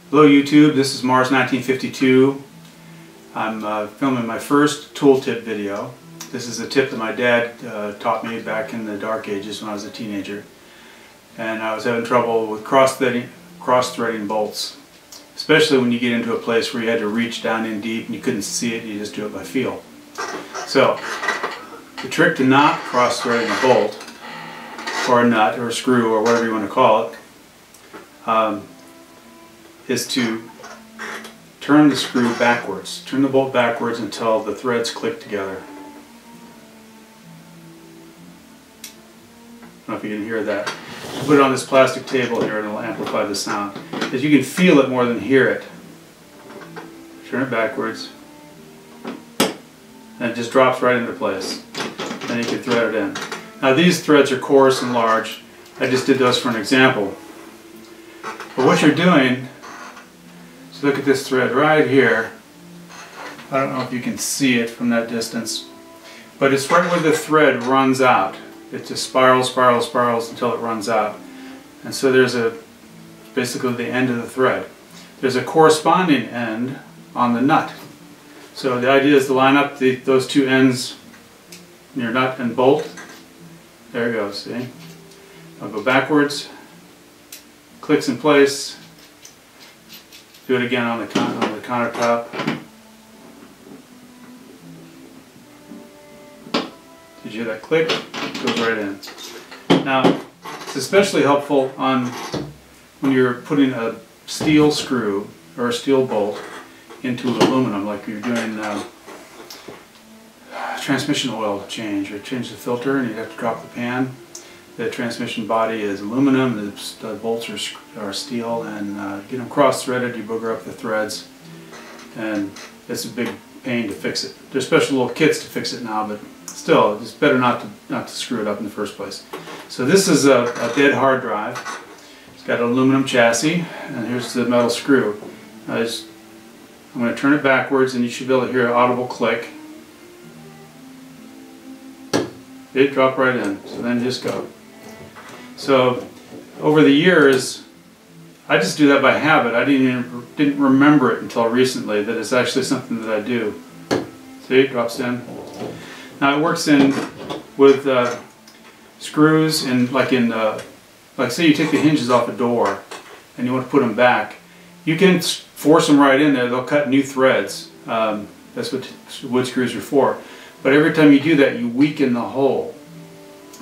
Hello YouTube, this is Mars 1952. I'm filming my first tooltip video. This is a tip that my dad taught me back in the dark ages when I was a teenager. And I was having trouble with cross-threading bolts. Especially when you get into a place where you had to reach down in deep and you couldn't see it, you just do it by feel. So, the trick to not cross-threading a bolt, or a nut, or a screw, or whatever you want to call it, is to turn the screw backwards. Turn the bolt backwards until the threads click together. I don't know if you can hear that. Put it on this plastic table here and it'll amplify the sound. As you can feel it more than hear it. Turn it backwards. And it just drops right into place. Then you can thread it in. Now these threads are coarse and large. I just did those for an example. But what you're doing, so look at this thread right here. I don't know if you can see it from that distance, but it's right where the thread runs out. It just spirals, spirals, spirals until it runs out. And so there's basically the end of the thread. There's a corresponding end on the nut. So the idea is to line up those two ends in your nut and bolt. There it goes, see? I'll go backwards, clicks in place. Do it again on the countertop. Did you hear that click? It goes right in. Now, it's especially helpful when you're putting a steel screw or a steel bolt into aluminum, like you're doing transmission oil change, or change the filter and you have to drop the pan. The transmission body is aluminum, the bolts are steel, and get them cross-threaded, you booger up the threads, and it's a big pain to fix it. There's special little kits to fix it now, but still, it's better not to screw it up in the first place. So this is a dead hard drive. It's got an aluminum chassis, and here's the metal screw. I'm going to turn it backwards, and you should be able to hear an audible click. It dropped right in, so then just go. So over the years, I just do that by habit. I didn't remember it until recently that it's actually something that I do. See, it drops in. Now it works in with screws and like say you take the hinges off a door and you want to put them back. You can force them right in there. They'll cut new threads. That's what wood screws are for. But every time you do that, you weaken the hole.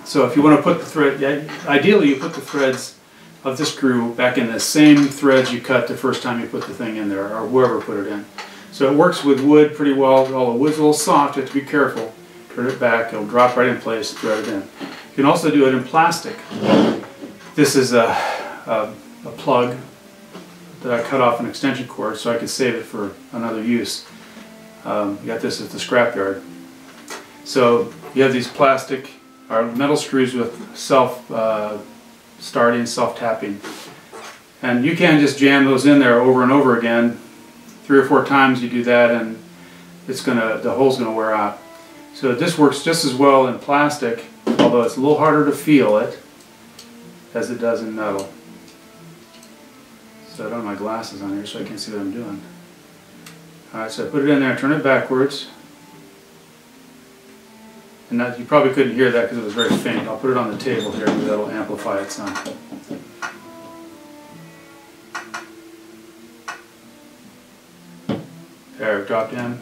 So if you want to put the thread, ideally you put the threads of the screw back in the same threads you cut the first time you put the thing in there, or whoever put it in. So it works with wood pretty well. All the wood's a little soft, you have to be careful. Turn it back, it'll drop right in place, thread it in. You can also do it in plastic. This is a plug that I cut off an extension cord so I could save it for another use. You got this at the scrapyard. So you have these plastic or metal screws with self-starting, self-tapping. And you can just jam those in there over and over again. 3 or 4 times you do that and the hole's going to wear out. So this works just as well in plastic, although it's a little harder to feel it as it does in metal. So I don't have my glasses on here so I can't see what I'm doing. Alright, so I put it in there, turn it backwards. And that, you probably couldn't hear that because it was very faint. I'll put it on the table here because that'll amplify it some. There, it dropped in.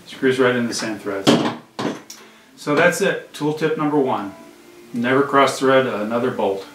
Screws right in the same threads. So that's it. Tool tip number 1. Never cross thread another bolt.